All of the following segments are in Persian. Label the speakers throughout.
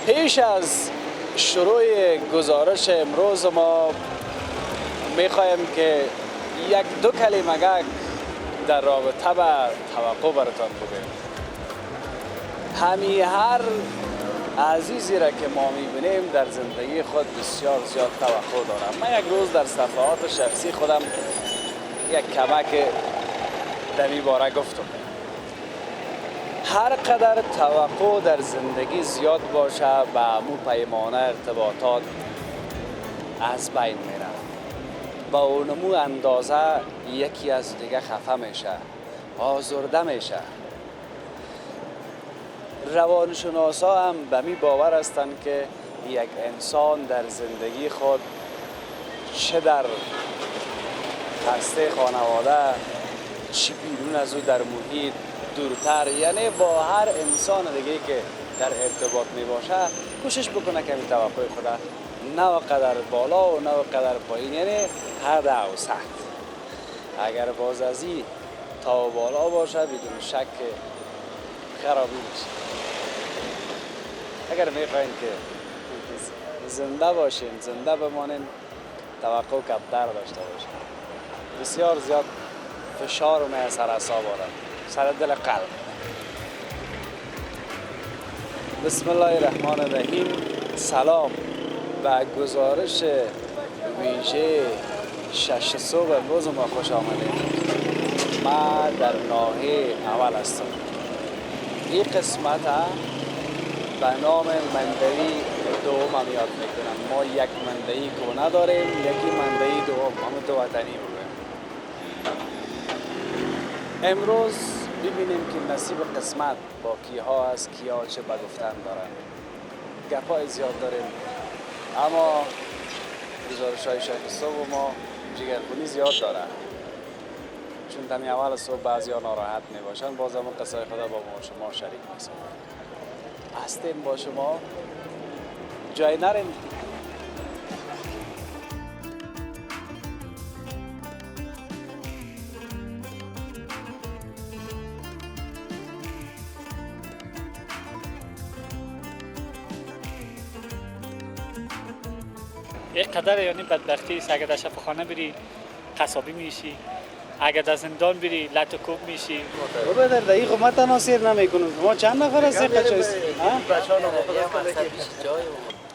Speaker 1: پیش از شروع گزارش امروز ما میخوایم که یک دو کلمه در رابطه به توقع براتان بگویم. هر عزیزی را که ما میبینیم در زندگی خود بسیار زیاد توقع دارم. من یک روز در صفحات شخصی خودم یک کمک در این باره گفتم. هر قدر توقع در زندگی زیاد باشه به امو پیمانه ارتباطات از بین میره. با اونمو اندازه یکی از دیگه خفه میشه، آزرده میشه. روانشناسا هم به می باور هستند که یک انسان در زندگی خود چه در هسته خانواده چه بیرون از او در محیط دورتر، یعنی با هر انسان دیگه که در ارتباط می باشه کوشش بکنه که این توقع خدا نه قدر بالا و نه قدر پایین، یعنی حد اوسط. اگر باز از این تا بالا باشه بدون شک خرابی میشه. اگر میخواین که زنده باشین، زنده بمانین، توقع کمتر داشته باشین. بسیار زیاد فشار و سر اعصاب آدم، سر دل قلب. بسم الله الرحمن الرحیم. سلام و گزارش ویژه 6 صبح امروز ما خوش آمدید. ما در ناحیه اول هستم. این قسمت به نام مندهی دوم هم یاد میکنم. ما یک مندهی کهنه داریم، یکی مندهی دوم، همون دو وطنی بودیم. امروز ببینیم که نصیب قسمت با کیها است، کیها چه بگفتن دارن. گپای زیاد داریم اما گزارش های شاید صبح ما جگرخونی زیاد داره، چون دمی اول صبح بعضی ها ناراحت می باشن. باز هم قصه خدا با شما شریک می‌سازم. هستیم با شما، جای نریم.
Speaker 2: یک قدر یعنی بدبختی است. اگر در شفاخانه بری قصابی میشی، اگر در زندان بری لط و کوب میشی.
Speaker 1: برادر در این ما تناصیر نمیکنیم. ما چند نفر هستیم بچه‌ها؟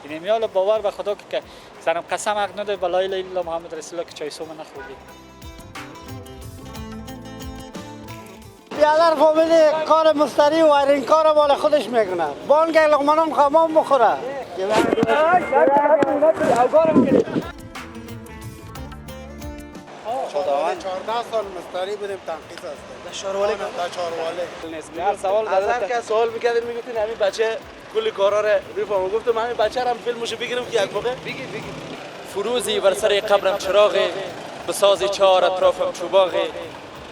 Speaker 2: این میال باور به خدا که سرم قسم حق نده به لا اله الا محمد رسول الله که چای صبح نخوردی.
Speaker 3: بیادر فامیلی کار مستری و این کار مال خودش میکنه. بانگ لقمانم خمام بخوره. 14 سال مستری بودیم، تنقیص هستیم.
Speaker 1: در شارواله
Speaker 4: هر سوال از هر کس سوال میکردین میگفتین همین بچه کلی کارا رو میفهمه. گفتم همین بچه هم فیلمشو بگیرم که یک موقع
Speaker 1: بگی
Speaker 4: فروزی بر سر قبرم چراغی، بسازی چهار اطرافم چوباغی،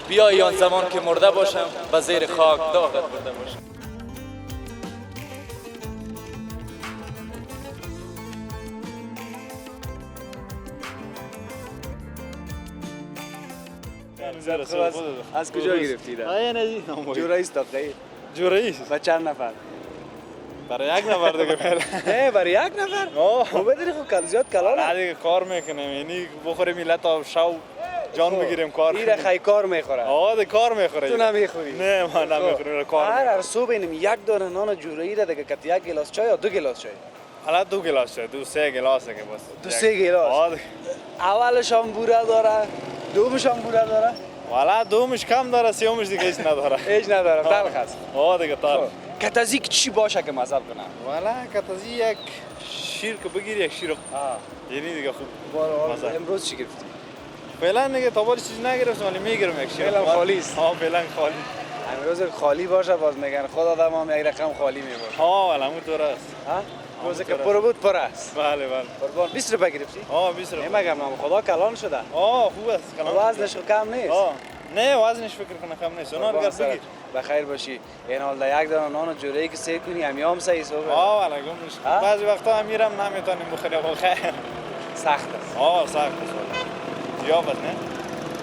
Speaker 4: بیایی آن زمان که مرده باشم و زیر خاک داغت برده باشم.
Speaker 1: از کجا گرفتید؟ جورایی است دقیقی.
Speaker 5: جورایی
Speaker 1: و چند نفر؟
Speaker 5: برای یک نفر دیگه فعلا.
Speaker 1: برای یک نفر؟ خب بدری خب زیاد کلانه.
Speaker 5: نه دیگه کار میکنیم، یعنی بخوریم ملت تا شو جان بگیریم کار.
Speaker 1: این خیلی کار میخوره.
Speaker 5: دیگه کار میخوره.
Speaker 1: تو نمیخوری؟
Speaker 5: نه ما نمیخوریم کار.
Speaker 1: هر صبح اینم یک دانه نان جورایی را دیگه کت یک گلاس چای یا دو گلاس چای.
Speaker 5: حالا 2 گلاس چای، 2-3 گلاس که بس.
Speaker 1: 2-3 گلاس. اولش هم بوره داره، دومش هم بوره داره.
Speaker 5: والا دومش کم داره، سومش دیگه هیچ نداره.
Speaker 1: هیچ نداره، تلخ است.
Speaker 5: دیگه تلخ.
Speaker 1: کتازی چی باشه که مزه کنه؟
Speaker 5: والا کتازی یک شیر که بگیری، یک شیر. یعنی دیگه خوب.
Speaker 1: امروز چی گرفتی؟
Speaker 5: فعلا دیگه تا بالا چیزی نگرفتم، ولی میگیرم یک شیر.
Speaker 1: فعلا خالی است.
Speaker 5: فعلا خالی.
Speaker 1: امروز خالی باشه باز میگن خود آدم هم یک رقم خالی میبره.
Speaker 5: والا همونطور است.
Speaker 1: روزی که پر بود پر است.
Speaker 5: بله.
Speaker 1: قربان 20 روپیه گرفتی؟
Speaker 5: 20 روپیه.
Speaker 1: نمیگم خدا کلان شده.
Speaker 5: خوب است.
Speaker 1: وزنش کم نیست.
Speaker 5: نه وزنش فکر کنم کم نیست. اونا دیگر بگیر.
Speaker 1: بخیر باشی. این حال در یک دانه نان جورایی که سیر کنی همیام سعی صبح.
Speaker 5: والا گمش. بعضی وقتا هم میرم نمیتونیم بخوریم بخیر.
Speaker 1: سخت است.
Speaker 5: سخت است. زیاد نه؟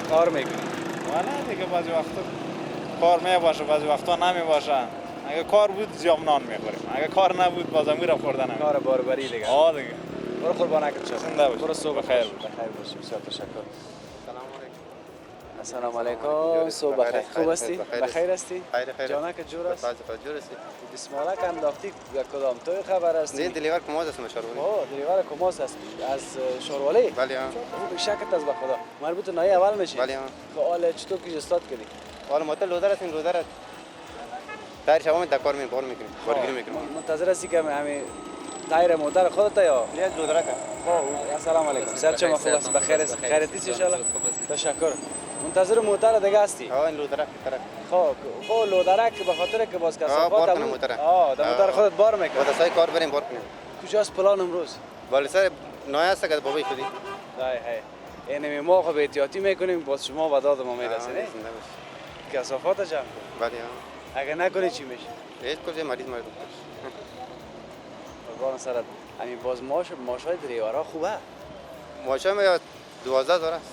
Speaker 1: کار میکنی.
Speaker 5: والا دیگه بعضی وقتا کار میباشه، بعضی وقتا نمیباشه. اگه کار بود جام نان میخوریم، اگه کار نبود بازم میرم خوردن.
Speaker 1: کار باربری دیگه.
Speaker 5: آه دیگه.
Speaker 1: برو قربانک شد.
Speaker 5: زنده باش.
Speaker 1: برو صبح
Speaker 5: بخیر.
Speaker 1: بخیر باشی. بسیار تشکر. السلام علیکم. صبح بخیر. خوب هستی؟ بخیر هستی؟
Speaker 6: خیر.
Speaker 1: جانک جور است؟
Speaker 6: جور است.
Speaker 1: بسم الله که انداختی کدام توی خبر هستی؟
Speaker 6: نه دلیور کماز است مشاروری.
Speaker 1: اوه دلیور کماس است از شوروالی؟
Speaker 6: بله ها.
Speaker 1: خوب شکت از بخدا. مربوط نای اول میشه.
Speaker 6: بله ها.
Speaker 1: که حال چطور که استاد کردی؟
Speaker 6: حالا ما لودر هستیم لودر. تایر شما دکار می بار میکنیم. بارگیری میکنیم.
Speaker 1: منتظر هستی که همین تایر مادر خودت یا؟
Speaker 6: نه لودر که.
Speaker 1: خب السلام علیکم. سر چما خوب است؟ بخیر است؟ خیرتی ان شاء الله؟ تشکر. منتظر موتر دیگه هستی؟
Speaker 6: ها این لودر طرف.
Speaker 1: خب لودرک به خاطر که باز کسافات
Speaker 6: بار کنم موتر.
Speaker 1: در موتر خودت بار میکنی.
Speaker 6: با دستای کار بریم بار کنیم.
Speaker 1: کجاست پلان امروز؟
Speaker 6: بالا سر نای است که بابای خودی.
Speaker 1: های اینمی ما خب احتیاطی میکنیم باز شما به داد ما میرسه نه؟ کسافات جمع کن.
Speaker 6: بله ها.
Speaker 1: اگه نکنی چی میشه؟
Speaker 6: هیچ کجا مریض
Speaker 1: قربان سرت همین باز ماشای دریورا خوبه؟
Speaker 6: ماشا ما 12000 است.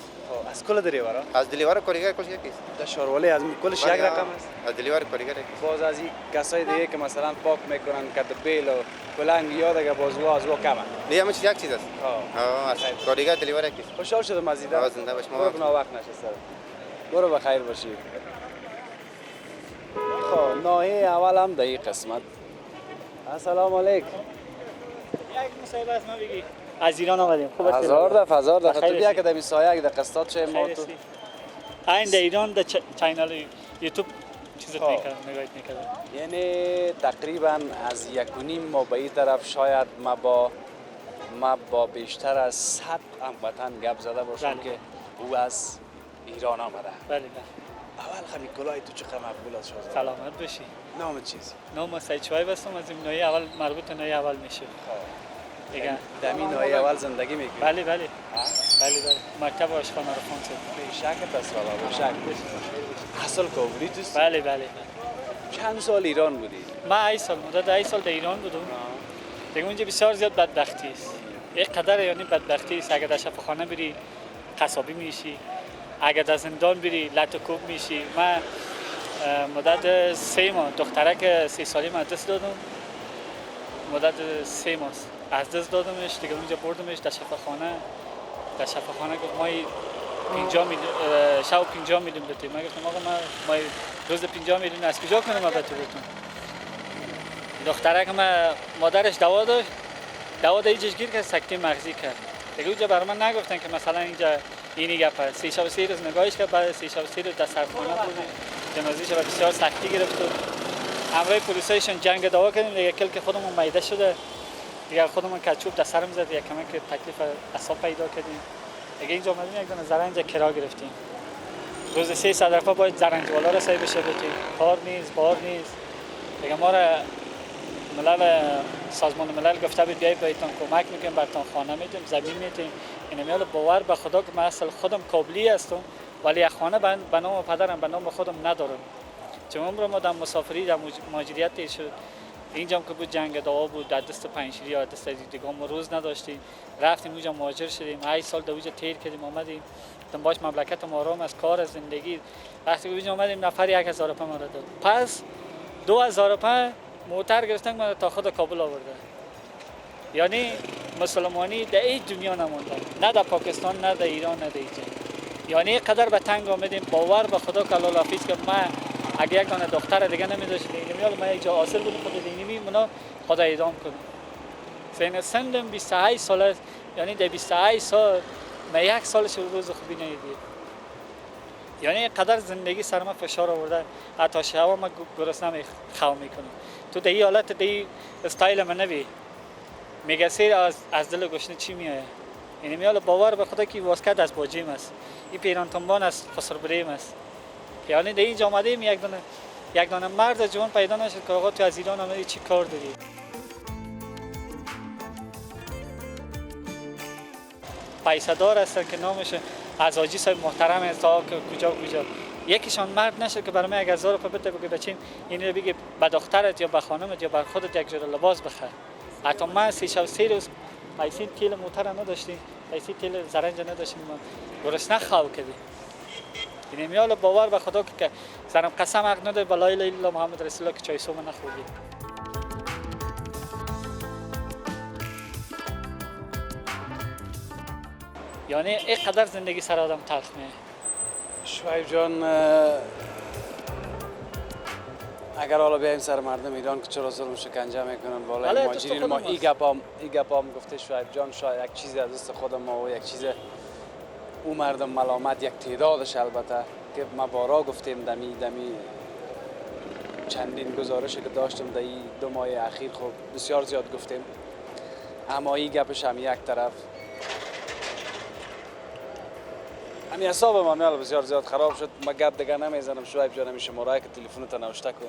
Speaker 1: از کل دریورا؟
Speaker 6: از دلیور کارگر کش یکیست.
Speaker 1: در شاروالی از کلش یک رقم است؟
Speaker 6: از دلیور کارگر یک.
Speaker 1: باز از این کسای دیگه که مثلا پاک میکنن کدبیل و کلنگ یاد اگه باز از وا کمه.
Speaker 6: نه همش یک چیز است. از کارگر دلیور یکیست.
Speaker 1: خوشحال شدم از دیدن.
Speaker 6: زنده باش ما.
Speaker 1: برو وقت نشه سر. برو بخیر باشی. خب ناحیه اول هم در این قسمت. السلام علیکم.
Speaker 2: یک مصاحبه از ما بگی. از ایران آمدیم. خوب است.
Speaker 1: هزار دفعه تو
Speaker 2: خیلی
Speaker 1: بیا
Speaker 2: رسی.
Speaker 1: که در سایه در قسطات چه ما تو
Speaker 2: این در ایران در چینل یوتیوب چیزت
Speaker 1: خب.
Speaker 2: میکردم نگاهت میکردم.
Speaker 1: یعنی تقریبا از 1.5 ماه به این طرف شاید ما با بیشتر از 100 هموطن گپ زده باشم
Speaker 2: بله.
Speaker 1: که او از ایران آمده.
Speaker 2: بله
Speaker 1: اول خمی کلاه تو چقدر مقبول است شد.
Speaker 2: سلامت باشی.
Speaker 1: نام چیزی؟
Speaker 2: نام سعید شعیب هستم از این ناحیه اول مربوط به ناحیه اول میشه. دیگه
Speaker 1: در این ناحیه اول زندگی میکنی؟
Speaker 2: بله مکتب آشخانه رو خوندم.
Speaker 1: به شک است والا به شک. اصل کوبری تو؟
Speaker 2: بله
Speaker 1: چند سال ایران بودی؟
Speaker 2: من 8 سال مدت 8 سال در ایران بودم. دیگه اونجا بسیار زیاد بدبختی است. یک قدر یعنی بدبختی است. اگر در شفاخانه بری قصابی میشی، اگر در زندان بری لط و کوب میشی. من مدت 3 ماه دخترک 3 سالی من دست دادم. مدت 3 ماه از دست دادمش. دیگه اونجا بردمش در شفاخانه گفت ما 50 میلیون شب 50 میلیون بده. من گفتم آقا ما روز 50 میلیون از کجا کنم ما بهت بدم. دخترک من مادرش دوا داشت ایجش گیر کرد سکته مغزی کرد. دیگه اونجا برای من نگفتن که مثلا اینجا اینی گپ 3 شب 3 روز نگاهش کرد. بعد 3 شب 3 روز در سردخانه بود. جنازه‌ش رو بسیار سختی گرفت. همراه پلیسایشون جنگ دعوا کردیم. دیگه کل که خودمون میده شده. دیگه خودمون کچوب در سرم زد. یک کمی که تکلیف اعصاب پیدا کردیم. دیگه اینجا اومدیم یک دونه زرنج کرا گرفتیم. روز 300 رفا باید زرنج والا را سعی بشه بتیم. کار نیست، بار نیست. دیگه ما را سازمان ملل گفته بود بیایید بهتون کمک میکنیم براتون خانه میدیم، زمین میدیم. این میاد باور به خدا که من اصل خودم کابلی هستم ولی یک خانه به نام پدرم به نام خودم ندارم. چون عمر ما در مسافری در مهاجرت شد. اینجا که بود جنگ دعوا بود در دست پنجشیری یا دست دیگه ما روز نداشتیم. رفتیم اونجا مهاجر شدیم. 8 سال در اونجا تیر کردیم اومدیم. تم باش مملکت ما آرام از کار از زندگی. وقتی اونجا اومدیم نفر 1000 روپیه ما داد. پس 2000 روپیه موتر گرفتن من تا خود کابل آورده. یعنی مسلمانی در این دنیا نمونده. نه در پاکستان نه در ایران نه در اینجا. یعنی قدر به تنگ آمدیم باور به خدا که الله حافظ که من اگه یک دانه دختر دیگه نمی‌داشتم اینمیال من یک جا حاصل بودم خود دینی منا خدا اعدام کنم. سنم 28 سال است. یعنی در 28 سال من 1 سالش روز خوبی ندیدم. یعنی قدر زندگی سر ما فشار آورده. حتی شبا ما گرسنه خواب میکنم. تو در این حالت در این استایل من نبی میگه سیر از دل گشنه چی میآید. یعنی میال باور به خدا که واسکت از باجیم است. این پیران تنبان از خسر بریم است. یعنی در این جامعه یک دانه مرد جوان پیدا نشد که آقا تو از ایران آمدی چی کار داری. پیسه دار هستن که نامش از حاجی صاحب محترم است تا کجا یکیشان مرد نشد که برای من 1000 روپیه بده بگه بچین اینو بگه به دخترت یا به خانمت یا بر خودت یک جور لباس بخر. حتی من 3 روز پیسه تیل موتر نداشتیم، پیسه تیل زرنج نداشتیم، گرسنه خواب کردیم. این میال باور به خدا که سرم قسم حق نده بالای اله الا محمد رسول الله که چای صبح نخوردی. یعنی اینقدر زندگی سر آدم تلخ میه.
Speaker 1: شعیب جان، اگر حالا بیایم سر مردم ایران که چرا ظلم شکنجه میکنن بالای
Speaker 2: بله،
Speaker 1: مهاجرین
Speaker 2: تو
Speaker 1: ما،
Speaker 2: خودم
Speaker 1: ای گپام گفته شعیب جان، شاید یک چیزی از دست خود ما و یک چیز او مردم ملامت، یک تعدادش البته که ما بارا گفتیم دمی چندین گزارشی که داشتیم در این 2 ماه اخیر خب بسیار زیاد گفتیم، اما این گپش هم یک طرف همین حساب ما بسیار زیاد خراب شد. ما گپ دیگه نمیزنم. شعیب جان همین شماره که تلفنت نوشته کن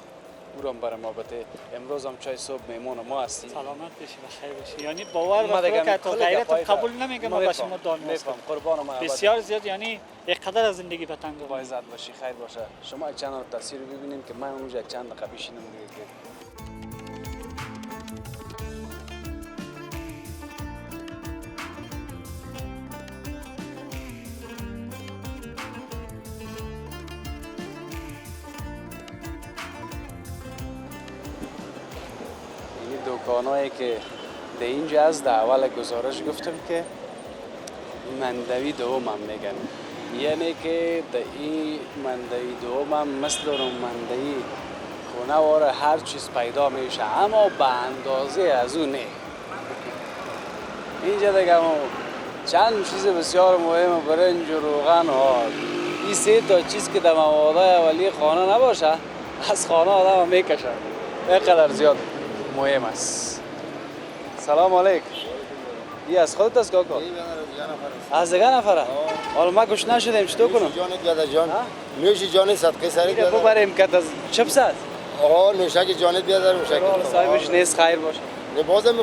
Speaker 1: او هم برای ما بده. امروز هم چای صبح مهمون ما هستی.
Speaker 2: سلامت باشی بخیر باشی. یعنی باور به
Speaker 1: ما
Speaker 2: خدا
Speaker 1: دیگه
Speaker 2: که تو
Speaker 1: کل
Speaker 2: غیرت
Speaker 1: گپای
Speaker 2: قبول نمیگم ما به شما دانم
Speaker 1: میفهم. قربان ما
Speaker 2: بسیار زیاد، یعنی اینقدر از زندگی به تنگ
Speaker 1: با عزت باشی، خیر باشه. شما یک چند تصویر ببینیم که من اونجا یک چند دقیقه بشینم دیگه که دکانایی که در اینجا از در اول گزارش گفتم که مندوی دوم هم میگن، یعنی که در این مندوی دوم هم مثل اون مندوی خونه واره هر چیز پیدا میشه اما به اندازه از اون نه. اینجا دیگه چند چیز بسیار مهم، برنج و روغن و این 3 تا چیز که در مواد اولیه خانه نباشه از خانه آدم هم میکشن. اینقدر زیاد مهم است. سلام علیک. این از خودت است کاکا؟ از دیگه نفره؟ حالا ما گوش نشدیم چطور کنم؟
Speaker 7: جانت بیادر جان. نوش جان صدقه سرت
Speaker 1: میره
Speaker 7: بیادر.
Speaker 1: ببریم کت از چپس است؟
Speaker 7: آه نوشک جانت بیادر نوشک.
Speaker 1: حالا صاحبش نیست، خیر باشه.
Speaker 7: نه بازم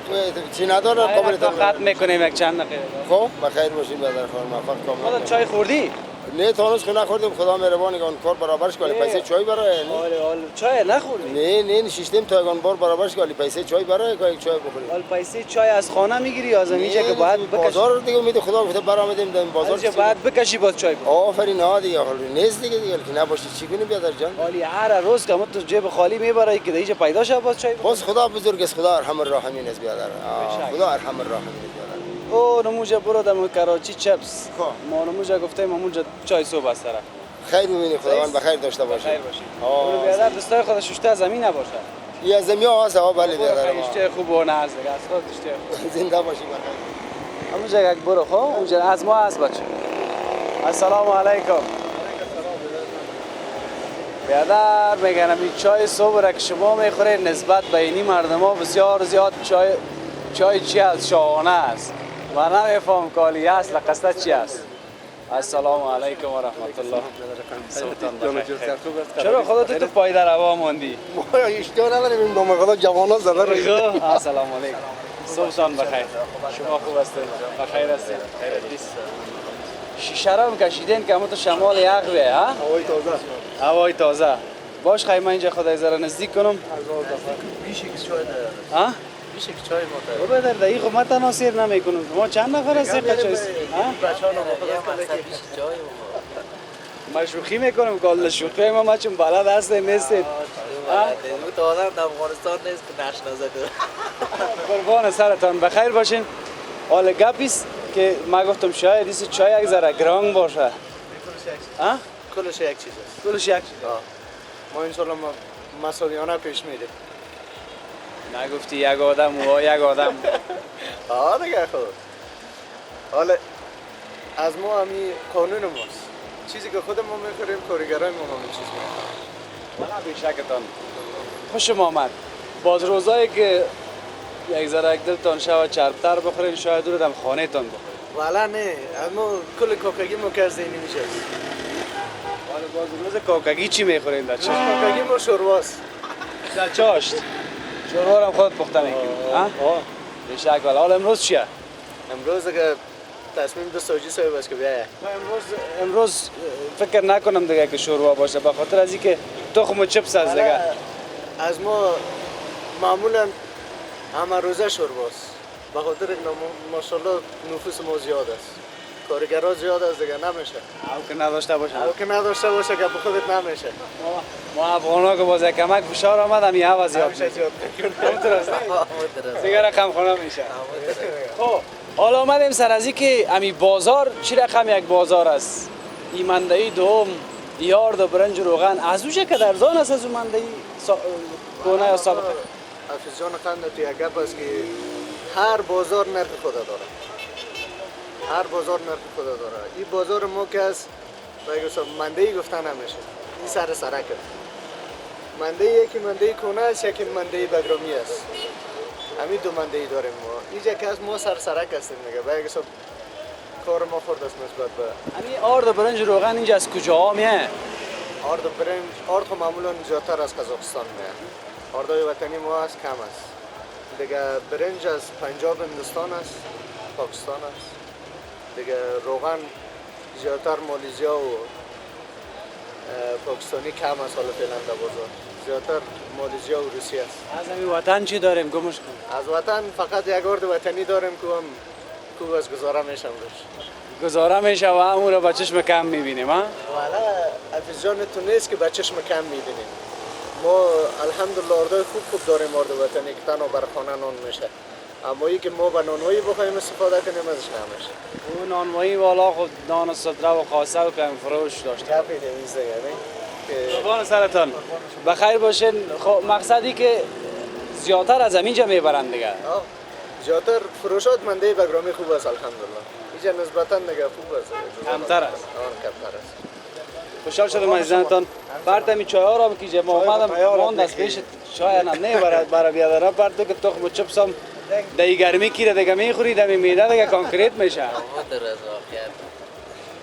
Speaker 7: چی نداره قابل
Speaker 1: تا ختم میکنیم یک چند دقیقه.
Speaker 7: خب بخیر باشین بیادر خانم، موفق کامل.
Speaker 1: خودت چای خوردی؟
Speaker 7: نه تانوس خونه خوردم، خدا مهربان اون کار برابرش کنه. پیسه چای برای
Speaker 1: حالا چای نخوردی؟
Speaker 7: نه نشیشتم تا اون بار برابرش کنه. پیسه چای برای که چای بخوریم.
Speaker 1: حالا پیسه چای از خانه میگیری یا از اینجا که باید بکشی؟
Speaker 7: بازار دیگه امید خدا گفته برآمدیم در بازار.
Speaker 1: اینجا باید بکشی باز چای بخوری.
Speaker 7: آفرین ها دیگه حالا نیست دیگه که نباشه چی کنیم بیادر جان.
Speaker 1: حالی هر روز که تو جیب خالی میبری که اینجا پیدا شه باز چای بخوری.
Speaker 7: باز خدا بزرگ است، خدا ارحم الراحمین است بیادر. خدا ارحم الراحمین است بیادر.
Speaker 1: او نموجه برو دم کراچی چپس.
Speaker 7: خب.
Speaker 1: ما نموجه گفتیم اونجا چای صبح است طرف.
Speaker 7: خیر ببینی خداوند بخیر داشته باشه.
Speaker 1: خیر باشی. اون بیادر دستای خود ششته زمین نباشه.
Speaker 7: یه زمین هست ها بله بیادر ما.
Speaker 1: اشته خوب و نه از دیگه از خود اشته خوب.
Speaker 7: زنده باشی بخیر.
Speaker 1: همونجا یک برو خب اونجا از ما هست بچه. السلام علیکم. بیادر میگنم این چای صبح را که شما میخورید نسبت به اینی مردم ها بسیار زیاد چای چی از شاهانه است و نمیفهم کالی هست لقصد چی است. السلام علیکم و رحمت الله. سلطان بخیر. چرا خودت تو پای در هوا ماندی؟
Speaker 7: ما اشتیا نداریم این دو خدا جوانا زده رو.
Speaker 1: السلام علیکم. سلطان بخیر. شما خوب هستید؟ بخیر هستید؟ خیر هستید؟ شیشه را هم کشیدین که همون تو شمال یخ بیه ها؟
Speaker 7: هوای تازه.
Speaker 1: هوای تازه. باش خیلی من اینجا خدای ذره نزدیک کنم.
Speaker 7: بیشه که چای داره.
Speaker 1: ها؟
Speaker 7: بیشه که چای ما داره.
Speaker 1: بابا در دقیق ما تنها سیر نمیکنم. ما چند نفر هستی که چای؟
Speaker 7: بچه‌ها رو خدا کنه که چای
Speaker 1: ما شوخی میکنم که شوخی ما چون بلد هستیم نیستید.
Speaker 8: او تا آدم در افغانستان نیست که نشناسه
Speaker 1: قربان سرتان بخیر باشین. حالا گپیست که ما گفتم شاید ایسی چای یک ذره گران باشه. ها؟
Speaker 7: کلش یک چیز است.
Speaker 1: کلش یک چیز.
Speaker 7: ما انشالله مسئولیانه پیش میریم.
Speaker 1: نگفتی یک آدم و یک آدم.
Speaker 7: دیگه خود. حالا از ما همین قانون ماست. چیزی که خودمون میخوریم کارگرای ما همین چیز میخوریم.
Speaker 1: والا بیشکتان خوشم آمد. باز روزایی که یک ذره یک دلتان شود چربتر بخورین شاید رو دم خانه تان بخورین.
Speaker 7: والا نه اما کل کاکگی ما که زینی میشه.
Speaker 1: حالا باز روز کاکگی چی میخورین در چشت؟
Speaker 7: کاکگی ما شورواست.
Speaker 1: در چاشت. شوروا هم خودت پخته میکنی. ها؟ بیشک والا. حالا امروز چیه؟
Speaker 7: امروز که تصمیم دو سوجی صاحب است که بیایه.
Speaker 1: امروز فکر نکنم دیگه که شوروا باشه به خاطر از اینکه تخم و چپس از دیگه.
Speaker 7: از ما معمولا همه روزه شورواست. به خاطر اینکه ماشاءالله نفوس ما زیاد است. کارگرها زیاد از دیگه نمیشه.
Speaker 1: او که نداشته باشه.
Speaker 7: او که نداشته باشه که به خودت نمیشه.
Speaker 1: ما افغانا که باز یک کمک فشار آمد هم یه عوض زیاد
Speaker 7: همیشه زیاد میکنه.
Speaker 1: همونطور است نه؟ دیگه رقم خونه میشه. خب حالا آمدیم سر از که امی بازار چی رقم یک بازار است؟ این مندهی دوم یارد و برنج و روغن از اوشه که در زان است از اون مندهی کونه یا سابقه؟
Speaker 7: حافظ جان قند تو یک گپ است که هر بازار نرخ خود داره. هر بازار نرخ خود داره. این بازار ما که از مندهی گفتن نمیشه. این سر سرک است. مندهی یکی مندهی کونه است یکی مندهی بگرامی است. همین دو مندهی داریم ما. اینجا که از ما سر سرک هستیم دیگه. باید حساب کار ما خورد است نسبت به
Speaker 1: همین آرد و برنج و روغن اینجا از کجا میه؟
Speaker 7: آرد و برنج آرد خو معمولا زیادتر از قزاقستان میاد. آردای وطنی ما از کم است. دیگه برنج از پنجاب هندوستان است، پاکستان است. دیگه روغن زیادتر مالیزیا و پاکستانی کم است حالا فعلا در بازار. زیادتر مالیزیا و روسیه است.
Speaker 1: از همین وطن چی داریم گمش کن؟
Speaker 7: از وطن فقط یک آرد وطنی داریم که هم خوب از گزاره میشم روش.
Speaker 1: گزاره میشه و همون رو با چشم کم میبینیم ها؟
Speaker 7: والا حافظ جان تو نیست که با چشم کم میبینیم. ما الحمدلله آردای خوب داریم آرد وطنی که تنها بر خانه نان میشه. اما ای که ما به نانوایی بخوایم استفاده کنیم ازش نمیشه.
Speaker 1: اون نانوایی والا خود نان صدره و قاسه و پیم فروش داشته.
Speaker 7: کپی تمیز دیگه نه؟
Speaker 1: قربان سرتان بخیر باشین. خب مقصدی که زیادتر از همینجا میبرن دیگه.
Speaker 7: زیادتر فروشات منده بگرامی خوب است الحمدلله. اینجا نسبتا دیگه خوب است.
Speaker 1: کمتر است.
Speaker 7: کمتر است.
Speaker 1: خوشحال شدم از دیدنتان. برد می چای ها را بکیجه. ما اومدم ماند از پیش چای نه برای بیادرم برد تو که تخم چپس هم دی گرمی کی دیگه میخوری دمی میده دیگه کانکریت میشه.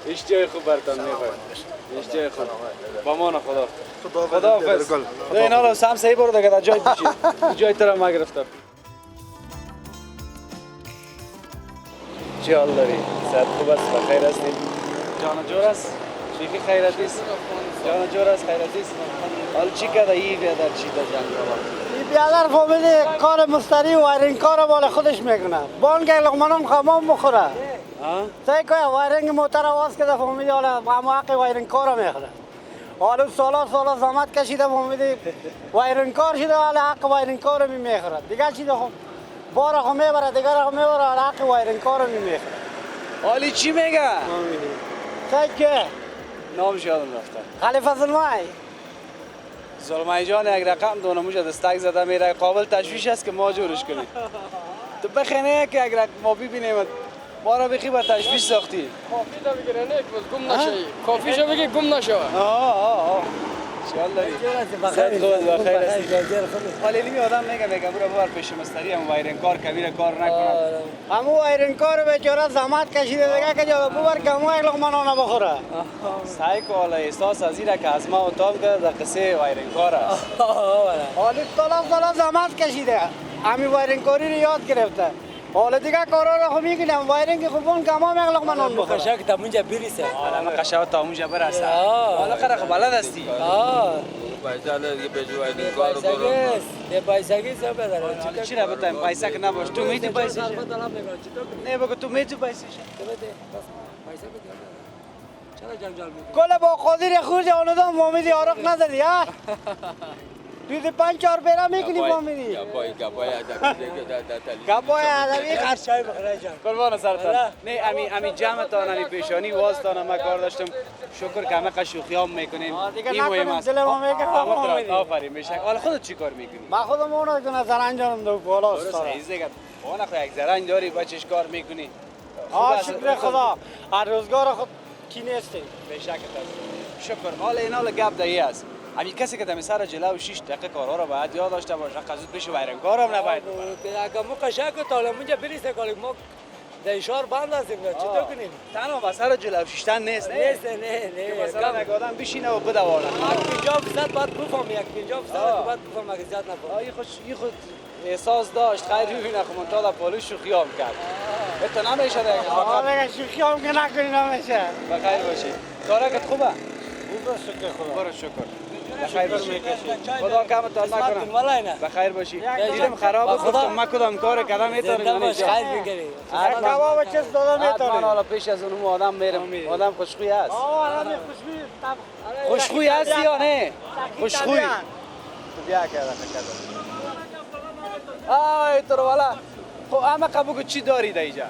Speaker 1: ایش جای خوب برتان میخواد. ایش جای خوب. با مان خدا. خدا حافظ. این حالا سم صحیح برو دیگه در جای بشین. جای تو را ما گرفتم. چی حال داری؟ صحت خوب است؟ بخیر هستی؟ جان جور است؟ چیکی خیرتی است؟ جان جور است خیرتی است؟ حالا چی کرده ای بیادر چی در جنگ را؟
Speaker 3: این بیادر فهمیده کار مستری و وایرینگ کار مال خودش میکنه. بانگه لقمانان خمام بخوره. سعی که وایرینگ موتر آواز کده فهمیده حالا همه حق وایرینگ کار میکنه. حالا سالا زحمت کشیده فهمیده وایرینگ کار شده حالا حق وایرینگ کار میخوره. دیگه چی دخون؟ بارا خو میبره دیگر خو میبره حالا حق وایرینگ کار میخوره.
Speaker 1: حالی چی میگه؟
Speaker 3: سعی که
Speaker 1: نامش یادم رفته.
Speaker 3: خلیفه ظلمای
Speaker 1: ظلمای جان یک رقم دونموش دستک زده میره قابل تشویش است که ما جورش کنیم. تو بخنه که یک رقم ما ببینیم ما را بخی با تشویش ساختی.
Speaker 9: کافی دا بگیره نه که گم نشی. کافی شو بگی گم نشو.
Speaker 1: چیال داری؟ صد خود بخیر هستی. حالی لیمی آدم میگه برو ببر پیش مستری هم وایرینگ کار کبیر کار نکنه.
Speaker 3: همو وایرینگ کار بیچاره زحمت کشیده دیگه که جا ببر که همو یک لقمه نان بخوره.
Speaker 1: سعی که حالا احساس از اینه که از ما اتاق کرد در قصه وایرینگ کار است.
Speaker 3: حالی سالا زحمت کشیده همی وایرینگ کاری رو یاد گرفته. حالا دیگه کارا رو خوب میگیرم وایرینگ خوبون که ما یک لقمه نان بخوره.
Speaker 9: قشنگ تا اونجا بریسه.
Speaker 1: حالا ما قشنگ تا اونجا برسه. حالا خیلی خوب بلد هستی.
Speaker 8: پیسه دیگه به جوای این کار رو برو.
Speaker 9: ده پیسه کی سب داره.
Speaker 1: حالا چی را بتایم پیسه که نباش تو میتونی پیسه نه بگو تو میتونی پیسه
Speaker 9: پیسه بده. چرا جنجال میکنی؟
Speaker 3: کل با قادر خورج آنودان مامیدی آرق نزدی ها؟ دویدی 5-4 بیرا میکنی مامیدی؟ گپای ادبی
Speaker 9: چای بخوره جان.
Speaker 1: قربان سرتان. نه امی جمعتان امی پیشانی وازتان ما کار داشتم شکر که همه شوخی هم میکنیم.
Speaker 3: دیگه نکنیم دل ما میگه مامیدی.
Speaker 1: آفرین میشه. حالا خودت چی کار میکنی؟
Speaker 3: ما خودم اون که زرنجانم دو بالا است.
Speaker 1: درست دیگه. اون خو یک زرنج داری بچش کار میکنی.
Speaker 3: شکر خدا. هر روزگار خود کی نیستی.
Speaker 1: به شک شکر. حالا این حال گپ دایی است. همین کسی که دم سر جلو 6 دقیقه کارا رو باید یاد داشته باشه. قضیه پیش وایرینگ کارم نباید.
Speaker 9: اگه ما قشنگ تا اونجا بریسه کاری ما در اشار بند هستیم چطور کنیم؟
Speaker 1: تنها با سر جلو 6 تن نیست.
Speaker 9: نه.
Speaker 1: مثلا یک آدم بشینه و بدوانه.
Speaker 9: 50% بعد بفهم 50% بعد بفهم اگه زیاد نفهم.
Speaker 1: این خود احساس داشت خیر ببینه خب منتها در پالوش شوخی هم کرد. تو نمیشه دیگه.
Speaker 3: آره شوخی هم که نکنی نمیشه.
Speaker 1: بخیر باشی. کارکت خوبه؟
Speaker 3: خوبه شکر خدا.
Speaker 1: برو شکر. بخیر باشی. خدا کمتان نکنه. بخیر باشی. دیدم خراب بود گفتم ما کدام کار کردم میتونم
Speaker 9: باش خیر بگیری.
Speaker 3: کباب چیز داده
Speaker 1: حتما
Speaker 3: میتونه.
Speaker 1: حالا پیش از اون آدم میرم. آدم خوشخوی است.
Speaker 3: آدم
Speaker 1: خوشخوی هستی یا نه؟ خوشخوی. تو بیا کرده آی تو رو والا. خب اما قبول چی داری در اینجا؟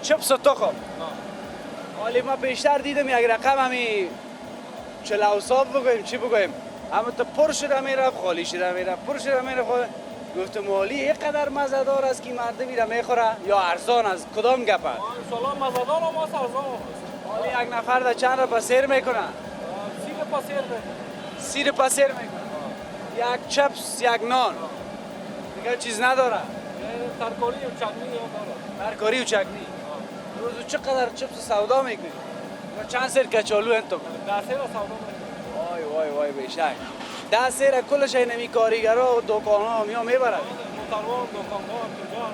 Speaker 1: چپس و تخم. ولی ما بیشتر دیدم یک رقم همی چلاوساب بگویم چی بگویم اما تو پر شده میره خالی شده میره پر شده میره خالی گفتم مالی اینقدر مزه‌دار است که مردم میره میخوره یا ارزان است کدام گپ است
Speaker 2: انشالله مزدار هم هست ارزان
Speaker 1: ولی یک نفر در چند را پسیر میکنه
Speaker 2: سیر پاسیر ده
Speaker 1: سیر پسیر میکنه یک چپس یک نان دیگه چیز نداره
Speaker 2: ترکاری و چکنی هم داره
Speaker 1: ترکاری و چکنی روزو چقدر چپس سودا میکنی چند سر کچالو انتو
Speaker 2: در سیر سودا میکنه
Speaker 1: وای وای بیشک 10 سیر کلش اینمی کاریگرا و دکانا میام میبرن
Speaker 2: موتروان دکاندار تجار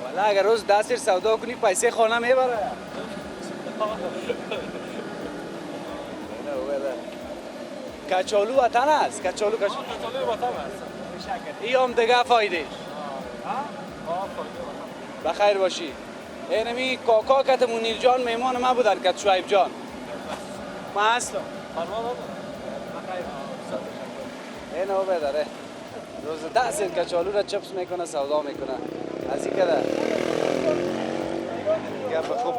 Speaker 1: والا اگر روز 10 سیر سودا کنی پیسه خانه میبره کچالو وطن است کچالو
Speaker 2: کچالوی وطن است
Speaker 1: ای هم دیگه فایدهش بخیر باشی اینمی کاکا کت منیر جان میمان ما بودن کت شعیب جان ما هستم اینه او بداره روز 10 سیر کچالو را چپس میکنه سودا میکنه از این کده دیگه خوب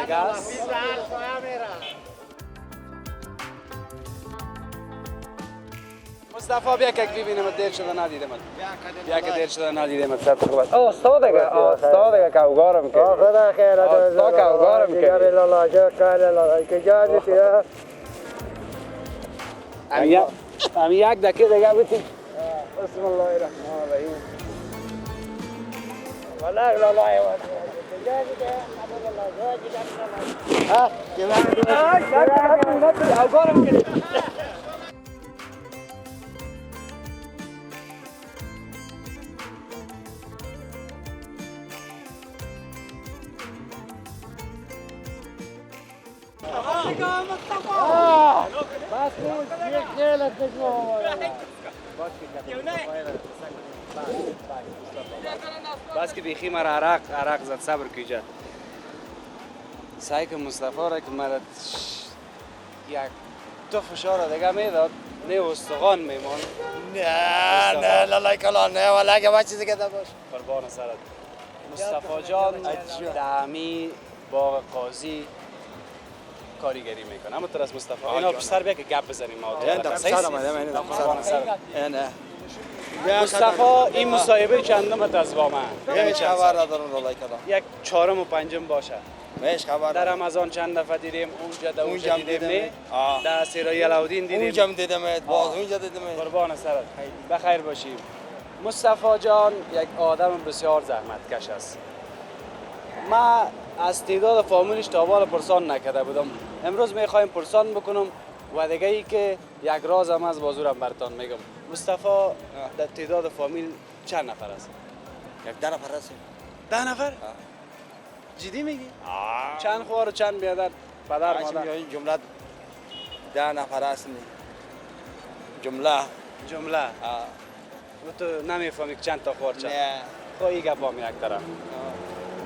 Speaker 1: دیگه است مصطفی بیا که ببینم دیر شده ندیدم بیا که دیر شده ندیدم سر خوبه آستا دیگه کوگارم که
Speaker 3: خدا خیر
Speaker 1: آستا کوگارم که
Speaker 3: لالا جا کار لالا که جا دیگه
Speaker 1: امی یک دکه دیگه بودیم بسم الله الرحمن الرحیم
Speaker 3: والله لالا ها
Speaker 1: کوگارم که بس که بیخی مرا عرق زد صبر کیجا سعی که مصطفی را که مرا یک تو فشار دیگه میداد نه استخوان میمان
Speaker 3: نه لالا کلا نه ولی که چیزی که باش
Speaker 1: قربان سرت مصطفی جان دمی باغ قاضی کاریگری میکنه اما تو از مصطفی اینا پسر بیا که گپ بزنیم مصطفی این مصاحبه چندم از با من
Speaker 6: هیچ خبر ندارم لالا کلا
Speaker 1: یک چهارم و پنجم باشه
Speaker 6: هیچ خبر
Speaker 1: در رمضان چند دفعه دیدیم اونجا دیدیم نه در سیرای علاودین دیدیم
Speaker 6: اونجا دیدم باز اونجا دیدم
Speaker 1: قربان سرت بخیر باشیم مصطفی جان یک آدم بسیار زحمتکش است ما از تعداد فامیلش تا حالا پرسان نکرده بودم امروز میخوایم پرسان بکنم و دیگه ای که یک راز هم از بازورم براتون میگم مصطفی در تعداد فامیل چند نفر است؟
Speaker 6: یک 10 نفر هستیم
Speaker 1: 10 نفر؟ جدی میگی؟ چند خوار و چند بیادر پدر مادر
Speaker 6: این جمله 10 نفر هستیم جمله
Speaker 1: و تو نمیفهمی که چند تا خوار چند
Speaker 6: نه
Speaker 1: خب این گپ هم یک طرف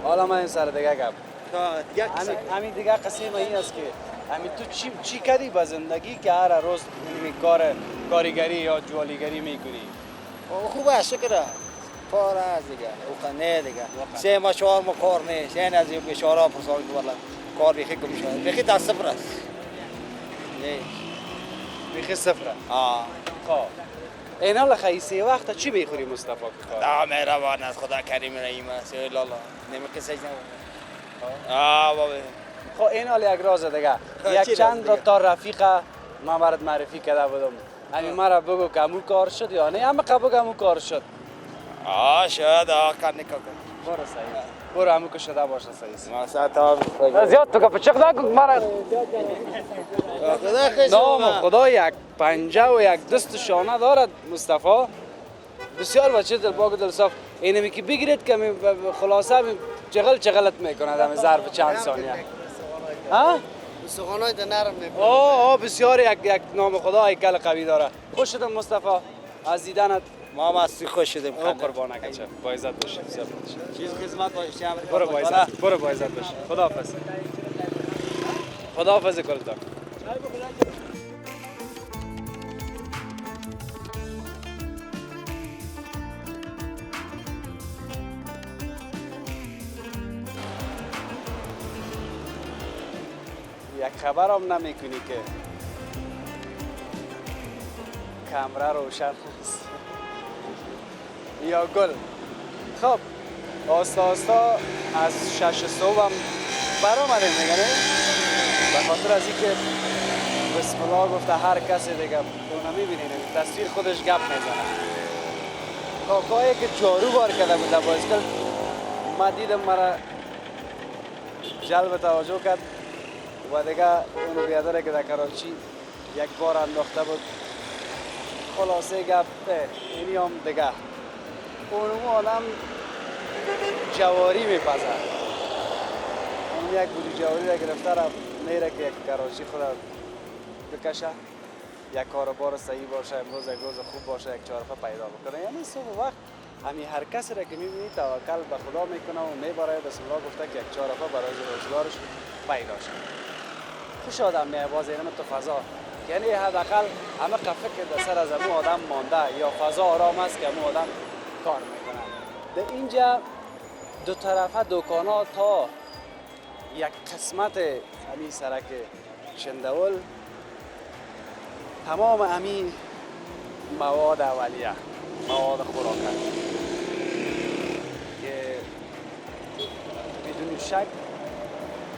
Speaker 1: حالا من این سر دیگه گپ همین دیگه قسم این است که همین تو چی کردی به زندگی که هر روز کاریگری یا جوالیگری میکنی؟
Speaker 6: خوبه شکره پاره از دیگه اوخه نه دیگه 3 ماه 4 ماه کار نیست این از این اشاره پرسان که والا کار بیخی کم شد بیخی تا صفر است
Speaker 1: بیخی صفر خب اینا لخیسی وقت چی میخوری مصطفی که
Speaker 6: کار؟ مهربان است خدا کریم رحیم است لالا نمی کسی بابا
Speaker 1: خب این حال یک راز دیگه یک چند تا رفیق ما برات معرفی کرده بودم همین مرا بگو که همون کار شد یا نه اما قبل که همون کار شد
Speaker 6: شد کار نکن
Speaker 1: برو سعید برو همون که شده باشه سعید
Speaker 6: ما ساعت
Speaker 1: زیاد تو که پچق نکن مرا نام خدا یک پنجه و یک دست شانه دارد مصطفی بسیار بچه دلباغ و دلصاف اینمی که بگیرید که خلاصه چغلت میکنه در ظرف چند ثانیه ها؟
Speaker 3: سخنای نرم میکنه.
Speaker 1: آه بسیار یک نام خدا هیکل قوی داره. خوش شدم مصطفی از دیدنت.
Speaker 6: ما هم از خوش شدیم.
Speaker 1: قربان اکچم. با عزت باش.
Speaker 6: چیز خدمت باشی.
Speaker 1: برو با عزت. برو با عزت باش. خداحافظ. خداحافظ کلتان. یک خبرم نمیکنی که کمره روشن است یا گل. خب آستا آستا از 6 صبح هم برآمدیم دیگه نه؟ به خاطر از اینکه بسم الله گفته هر کسی دیگه اونو میبینید تصویر خودش گپ میزنه. کاکایی که جارو بار کرده بود بایسکل ما دیدم مرا جلب توجه کرد و دیگه اونو بیادره که در کراچی یک بار انداخته بود. خلاصه گپ اینی هم دیگه اونو آدم جواری میپزه. اون یک بودی جواری را گرفته را میره که یک کراچی خود بکشه، یک کاروبار صحیح باشه، امروز یک روز خوب باشه، یک چهارپا پیدا بکنه. یعنی صبح وقت همین هر کسی را که میبینی توکل به خدا میکنه و میبره. بسم الله گفته که یک چهارپا برای روزگارش پیدا شه. خوش آدم میبازه اینم تو فضا، یعنی حداقل همه قفه که در سر از امو آدم مانده یا فضا آرام است که امو آدم کار میکنه. در اینجا دو طرفه دکانا تا یک قسمت همین سرک شندول تمام همین مواد اولیه، مواد خوراکه که بدون شک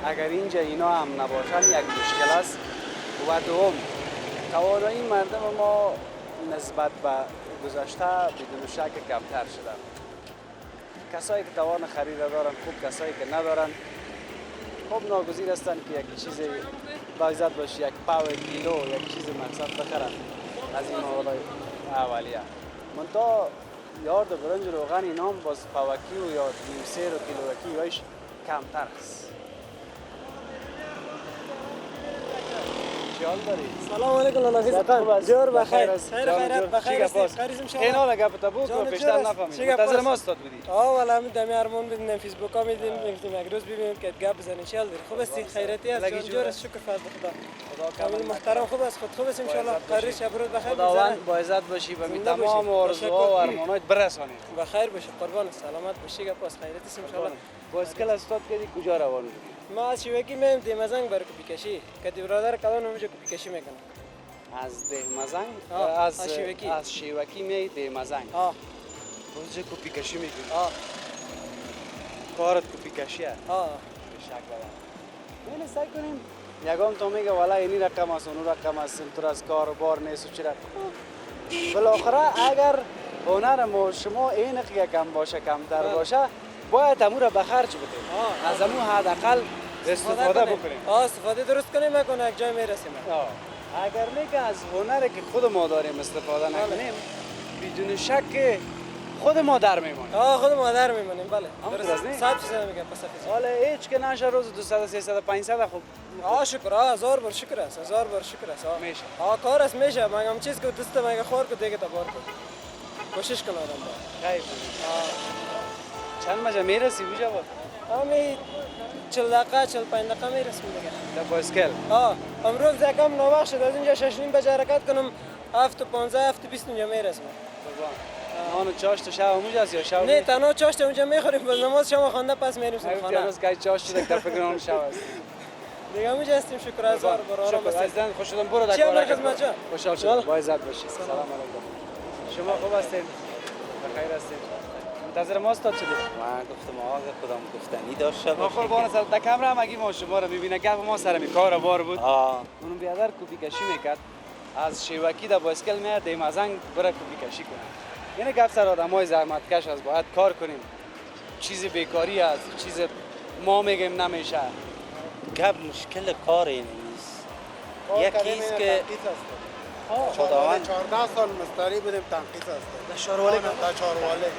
Speaker 1: اگر اینجا اینا هم نباشن یک مشکل است. و دوم توانایی مردم ما نسبت به گذشته بدون شک کمتر شدن. کسایی که توان خرید دارن خوب، کسایی که ندارن خب ناگزیر هستند که یک چیز با عزت باشه، یک پاو کیلو یک چیز مقصد بخرن از این مواد اولیه. منتها یارد برنج روغن اینا هم باز پاوکی و یا نیم سیر و کیلوکی وایش کمتر است. چیال داری؟
Speaker 10: سلام علیکم نفیس خان. جور بخیر. خیرت بخیر است. خیریم شما.
Speaker 1: این حالا گپ تبوک رو بیشتر نفهمیدم. منتظر ما استاد بودی.
Speaker 10: والا می دمی ارمون بدیم فیسبوک ها میدیم یک روز ببینیم که گپ بزنیم. چیال داری؟ خوب استی؟ خیرتی است. جور است. شکر فضل خدا. کامل محترم خوب است. خود خوب است ان شاء الله. خیرش ابرود بخیر.
Speaker 1: خداوند با عزت باشی و می تمام آرزوها و ارمانات برسانی.
Speaker 10: بخیر باشی قربان. سلامت باشی. گپ است. خیرتی است ان شاء الله.
Speaker 1: بایسکل استاد کردی کجا روان بودی؟
Speaker 10: ما از شیوکی میم دیمزنگ برای کپی کشی که برادر کلان اونجا کپی کشی میکنه.
Speaker 1: از دیمزنگ؟ از شیوکی می دیمزنگ. اونجا کپی کشی میکنی؟ کارت کپی کشیه؟ به شک دارم. این سعی کنیم یکم تو میگه والا اینی رقم است اون رقم است تو از کار و بار نیست و چرا بالاخره اگر هنر ما شما این یکم باشه کمتر باشه باید امو را به خرج بدیم. از امو حداقل استفاده بکنیم.
Speaker 10: استفاده درست کنیم نکنه یک جای میرسیم.
Speaker 1: اگر میگه از هنری که خود ما داریم استفاده نکنیم بدون شک خود ما در میمونیم.
Speaker 10: خود ما در میمونیم. بله
Speaker 1: درست
Speaker 10: نیست؟ 100% میگم پس
Speaker 1: حالا هیچ که نشه روز 200 300 500 خب
Speaker 10: شکر 1000 بار شکر است. 1000 بار شکر است.
Speaker 1: میشه
Speaker 10: کار است میشه. مگم چیز که دوست مگه خور کو دیگه تا بار کو کوشش کنم آدم.
Speaker 1: خیر چند مجا میرسی بجا بود؟
Speaker 10: همی 40 دقیقه 45 دقیقه میرسیم دیگه.
Speaker 1: در بایسکل؟
Speaker 10: امروز یکم نوبخت شد از اینجا 6:30 بجه حرکت کنم 7:15 7:20 اونجا میرسم.
Speaker 1: آنو چاشت شب اونجا است یا شب؟
Speaker 10: نه تنها چاشت اونجا میخوریم باز نماز شما خوانده پس میریم سر خانه.
Speaker 1: امروز که چاشت شده در فکر اون شب است.
Speaker 10: دیگه اونجا هستیم. شکر 1000 بار آرام است.
Speaker 1: عزیزان خوش شدم. برو در
Speaker 10: کار خدمت جان.
Speaker 1: خوشحال شدم. با عزت باشید. سلام علیکم. شما خوب هستید؟ بخیر هستید؟ منتظر ما استاد شدید؟
Speaker 6: من گفتم آقا خودم گفتنی داشته
Speaker 1: ما قربان سر در کمره هم اگه ما شما رو میبینه گپ ما سر می کار بار بود. اونم بیادر کپی کشی میکرد از شیوکی در بایسکل میاد دیمزنگ بره کپی کشی کنه. یعنی گپ سر آدمای زحمت کش است باید کار کنیم. چیز بیکاری است، چیز ما میگیم نمیشه.
Speaker 6: گپ مشکل کار این نیست. یکیست که
Speaker 3: خداوند 14 سال مستری بودیم تنقیص است.
Speaker 1: در شارواله؟
Speaker 3: در شارواله.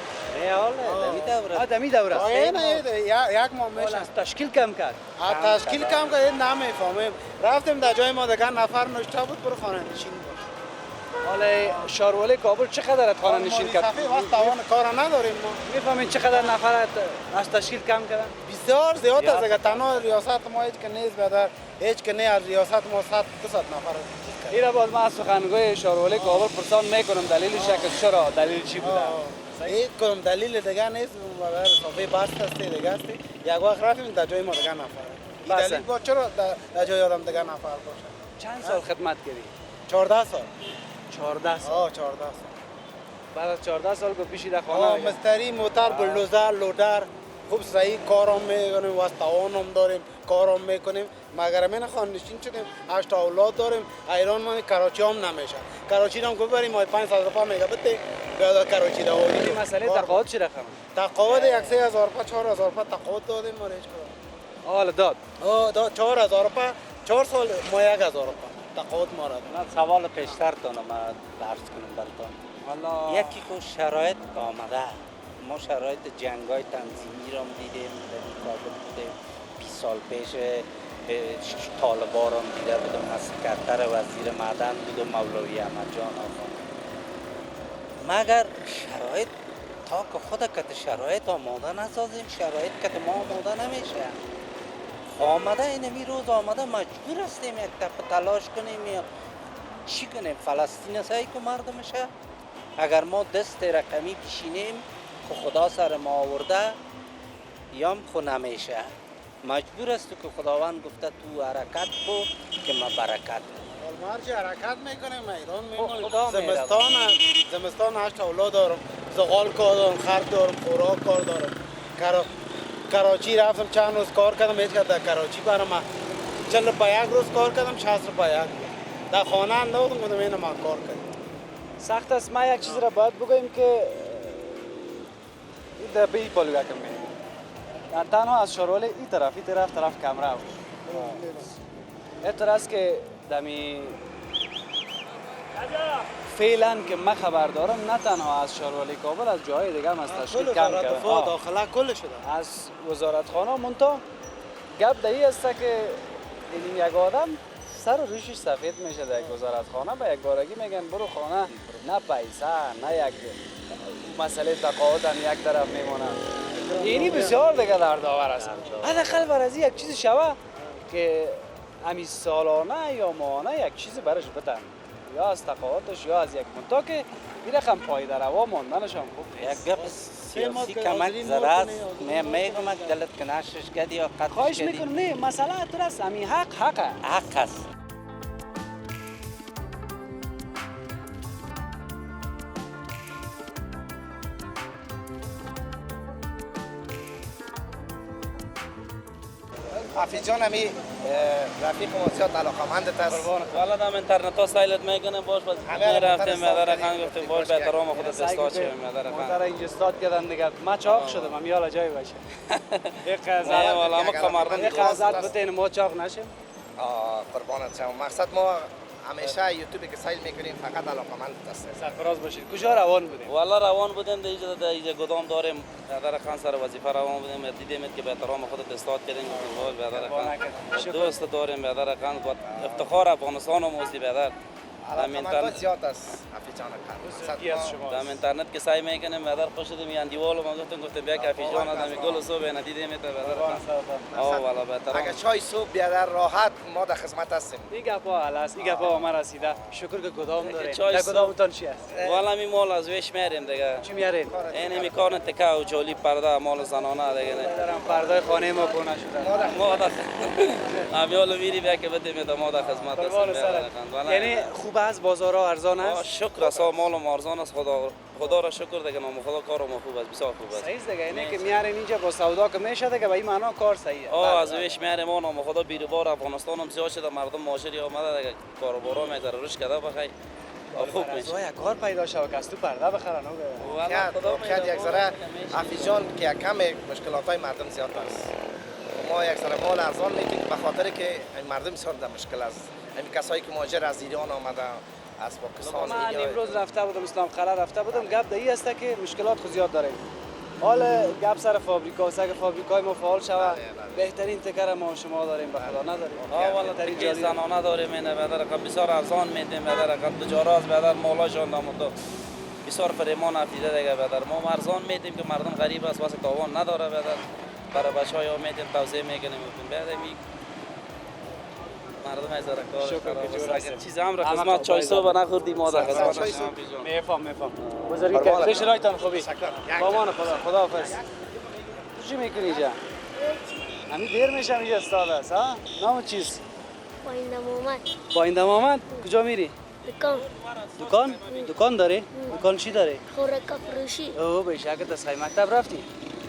Speaker 3: دمی دوره است.
Speaker 6: یک ماه میشه.
Speaker 3: تشکیل کم کرد.
Speaker 6: تشکیل کم که نمیفهمیم. رفتیم در جای ما دیگه نفر نشته بود برو خانه نشین باش.
Speaker 3: حالا شاروالی کابل چقدر از خانه نشین کرد؟
Speaker 6: وقت توان کار نداریم ما.
Speaker 3: میفهمین چقدر نفر از تشکیل کم کردن؟
Speaker 6: بسیار زیاد است دیگه. تنها ریاست ما هیچ که نیست بدر هیچ که نه از ریاست ما 100 200 نفر.
Speaker 3: ایرا باز ما از سخنگوی شاروالی کابل پرسان میکنم دلیلش که چرا دلیل چی بوده؟
Speaker 6: هیچ کدام دلیل دیگه نیست. بدر صافی بست است دیگه است. یک وقت رفتیم در جای ما دیگه نفر. این دلیل بود چرا در جای آدم دیگه نفر باشه.
Speaker 3: چند سال خدمت کردی؟
Speaker 6: 14 سال.
Speaker 3: 14 سال.
Speaker 6: 14 سال.
Speaker 3: بعد از 14 سال که پیشی در خانه
Speaker 6: مستری موتر بلدوزر لودر خوب صحیح کارم میکنیم و توانم داریم کارم میکنیم مگر من خانه‌نشین شدیم 8 اولاد داریم ایران ما کراچی هم نمیشه کراچی هم که بریم ما 500 روپیه میگه بده بیاد کراچی دا
Speaker 3: این مسئله تقاعد چی رقم؟
Speaker 6: تقاعد 3000 روپیه 4000 روپیه تقاعد دادیم ما هیچ کار
Speaker 3: حالا داد
Speaker 6: 4000 روپیه 4 سال ما 1000 روپیه تقاعد ما را
Speaker 11: من سوال پیشتر دارم درس کنم براتون
Speaker 3: والا
Speaker 11: یکی که شرایط آمده ما شرایط جنگای تنظیمی را دیدیم در کابل بودیم 20 سال پیش طالبان را دیده بودم از سکرتر وزیر معدن بودم مولوی احمد جان آقا مگر شرایط تا که خود کت شرایط آماده نسازیم شرایط کت ما آماده نمیشه آمده اینمی روز آمده مجبور هستیم یک تپ تلاش کنیم یا چی کنیم فلسطین است که مردمشه اگر ما دست رقمی بشینیم که خدا سر ما آورده یام خو نمیشه مجبور است که خداوند گفته تو حرکت کو که ما برکت
Speaker 6: مرج حرکت میکنیم ایران میمونیم زمستان 8 اولاد دارم زغال کار دارم خرد دارم خوراک کار دارم کراچی رفتم چند روز کار کردم هیچ در کراچی برام 40 روپیه یک روز کار کردم 60 روپیه یک در خانه انداختم گفتم اینو ما کار کردم
Speaker 3: سخت است ما یک چیز را باید بگوییم که در بی پالوگه کم میگیم تنها از شاروالی این طرف کمره بود اینطور است که دمی فعلا که من خبر دارم نه تنها از شاروالی کابل از جاهای دیگه هم از تشکیل کم کردن
Speaker 6: داخله کل شده
Speaker 3: از وزارتخانه منتها گپ در این است که این یک آدم سر و ریشش سفید میشه در یک وزارتخانه به یک بارگی میگن برو خانه نه پیسه نه یک مسئله تقاعد هم یک طرف میمونه اینی بسیار دیگه دردآور است حداقل بر از یک چیز شوه که همی سالانه یا ماهانه یک چیز برش بدن یا از تقاعدش یا از یک منطقه که این رقم پایدار روا ماندنش هم خوب
Speaker 11: یک گپ سیاسی کمک زده است میگم دلت که نشش کردی یا قطعش
Speaker 3: خواهش میکنم نه مسئله تو است همین حق
Speaker 11: است
Speaker 6: حفیظ جان همی رفیق ما زیاد علاقمندت است
Speaker 4: والا دام اینترنت ها سایلت میکنه باش باز رفتیم مادر خان گفتیم باش به احترام خودت استاد شیم مادر خان
Speaker 3: مادر اینجا استاد کردن دیگه ما چاق شدم هم یالا جای باشه یک
Speaker 4: نه والا ما مردم
Speaker 3: یک حضرت بتین ما چاق نشیم
Speaker 6: قربانت شم مقصد ما همیشه یوتیوب که سایل میکنیم فقط علاقمند است
Speaker 3: سرفراز باشید کجا روان بودیم
Speaker 4: والا روان بودیم در اینجا گدام داریم مادر خان سر وظیفه روان بودیم دیدیم که به احترام خودت استاد کردیم گفتیم مادر خان دوست داریم مادر خان افتخار افغانستان و موسی مادر
Speaker 6: علاقمند زیاد است حفیظ جان
Speaker 4: در اینترنت که سعی میکنیم مادر خوش شدیم این دیوالو ما گفتیم بیا که حفیظ جان آدم گل صبح ندیدیم تا مادر خان والا بهتر
Speaker 6: اگه چای صبح بیادر راحت ما در خدمت هستیم
Speaker 3: این گپا هلاس این گپا ما رسیده شکر که گدام داریم در گدامتون چی است
Speaker 4: والا می مال از ویش میاریم دیگه
Speaker 3: چی میارین
Speaker 4: این میکارن تکه و جولی پرده مال زنانه دیگه
Speaker 3: دارم پرده خانه ما کنه شده
Speaker 4: ما در امیال میری بیا که بده میاد ما در خدمت هستیم
Speaker 3: یعنی خوب است بازارها ارزان است
Speaker 4: شکر است مال و ارزان است خدا را شکر دیگه نام خدا کارم خوب است بسیار خوب است
Speaker 3: صحیح دیگه اینه که میارین اینجا با سودا که میشه دیگه به این معنا کار صحیحه
Speaker 4: از ویش میاریم ما نام خدا بیروبار افغانستان هم زیاد شده مردم مهاجری آمده دیگه کاروبارا میذاره روش کده بخیر خوب میشه
Speaker 3: یک کار پیدا شد که از تو پرده بخرن
Speaker 6: خیلی یک ذره حفیظ جان که کم مشکلاتای مردم زیاد است ما یک ذره مال ارزان میگیم به خاطر که مردم بسیار در مشکل است همین کسایی که مهاجر از ایران آمده از پاکستان
Speaker 3: من امروز رفته بودم اسلام قلعه رفته بودم گپ دایی است که مشکلات خود زیاد داره
Speaker 1: حال گپ سر فابریکا است. اگه فابریکای ما فعال شود بهترین تکر ما شما داریم به خدا نداریم.
Speaker 4: والا تری زنانه داریم اینه بدر بسیار ارزان میدیم بدر تجارت بدر مالاشون دامتو بسیار فرمان افیده دیگه بدر ما ارزان میدیم که مردم غریب است واسه تاوان نداره بدر برای بچهای ها میدیم توزیع میکنیم بعد می مردم از کار چیز هم را خدمت چای صبح نخوردیم ما در خدمت
Speaker 1: میفهم بزرگی که پیش رایتان خوبی بامان خدا حافظ چی میکنی جا همین دیر میشم اینجا استاد است ها نام چیست با این دم آمد کجا میری دکان داری دکان چی داری
Speaker 12: خوراک فروشی
Speaker 1: اوه بیشک تسخی مکتب رفتی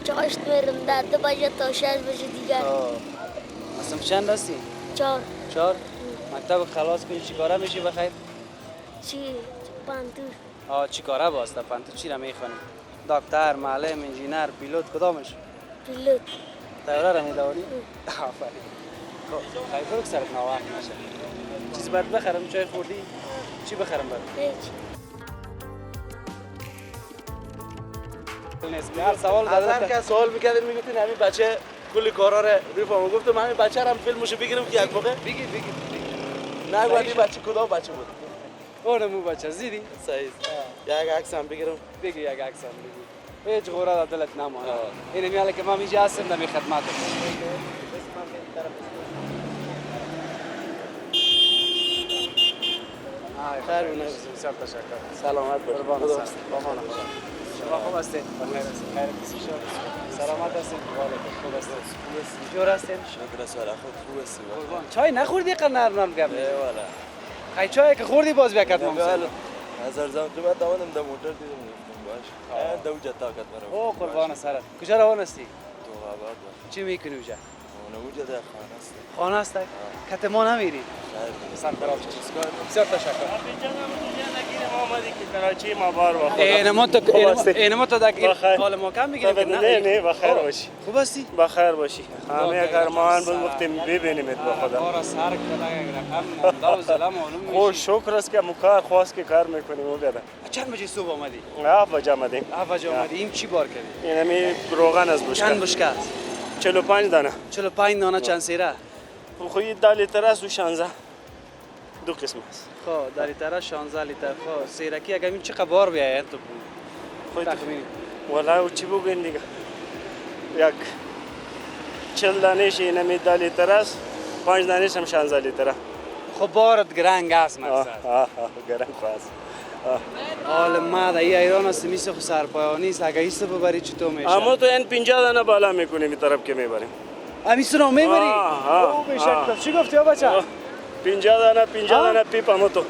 Speaker 12: چاشت میرم در 2 بجه تا 6 بجه دیگر
Speaker 1: اصلا چند هستی 4 مکتب خلاص کنی چی کاره میشی بخیر
Speaker 12: چی پانتور
Speaker 1: چی کاره باسته پانتور چی را میخوانی دکتر معلم انجینر پیلوت کدامش
Speaker 12: پیلوت
Speaker 1: طیاره را میداری آفرین خیلی برو که سرت ناوقت نشه چیزی باید بخرم چای خوردی چی بخرم باید
Speaker 12: هیچ
Speaker 1: هر سوال
Speaker 13: از که سوال میکردیم میگفتین همین بچه کلی کارا رو میفهمه گفتم همین بچه رو هم فیلمشو بگیرم که یک موقع
Speaker 1: بگی
Speaker 13: نه ولی بچه کدام بچه بود
Speaker 1: اونمو بچه زیدی
Speaker 13: صحیح یک عکس هم بگیرم
Speaker 1: بگی یک عکس هم بگی هیچ غوره در دلت نمونه اینه میاله که ما اینجا هستم در خدمت خیر بسیار تشکر
Speaker 13: سلامت باش
Speaker 1: بامان شما خوب هستید بخیر هستید خیر کسی شما سلامت هستید خوب هستید جور هستید
Speaker 13: شکر سر خود خوب هستی
Speaker 1: چای نخوردی قل نرم گپ
Speaker 13: نه والا
Speaker 1: خیلی چای که خوردی باز بیاکت مام
Speaker 13: هزار زمان قیمت دوادم در موتور دیدم باش دو جا طاقت برام
Speaker 1: او قربان سرت کجا روان هستی
Speaker 13: تو آباد
Speaker 1: چی میکنی اونجا
Speaker 13: اونجا در خانه است
Speaker 1: خانه است کت ما نمیری سر خراب چیز کار بسیار تشکر اینما تو دک حال ما کم میگیریم
Speaker 14: نه بخیر باشی
Speaker 1: خوب هستی
Speaker 14: بخیر باشی همه کارمان بود گفتیم ببینیمت با خدا
Speaker 1: کار سر کردن رقم داو زلم معلوم میشه
Speaker 14: خوش شکر است که مکار خواست که کار میکنیم و بیاد
Speaker 1: چند بجه صبح آمدی
Speaker 14: 7 بجه آمدیم
Speaker 1: 7 بجه آمدی این چی بار کردی
Speaker 14: این همی روغن از بشکه
Speaker 1: چند بشکه
Speaker 14: 45 دانه
Speaker 1: 45 دانه چند سیره
Speaker 14: خوی 10 لیتر است و 16 دو قسم است
Speaker 1: خب در لیتر 16 لیتر خب سیرکی اگه این چقدر بار بیاید تو
Speaker 14: خود تخمینی والا چی بگین دیگه یک 40 دانش این همی 10 لیتر است 5 دانش هم 16 لیتر
Speaker 1: خب بارت گرنگ است مقصد
Speaker 14: گرنگ خواست
Speaker 1: حال ما در ایران است میشه خو سرپایانی است اگه ایست ببری چطور میشه
Speaker 14: اما تو این 50 دانه بالا میکنیم این طرف که میبریم
Speaker 1: امیسونو میبری او بشک چی گفتی بچا
Speaker 14: 50 دانه پیپ اما تو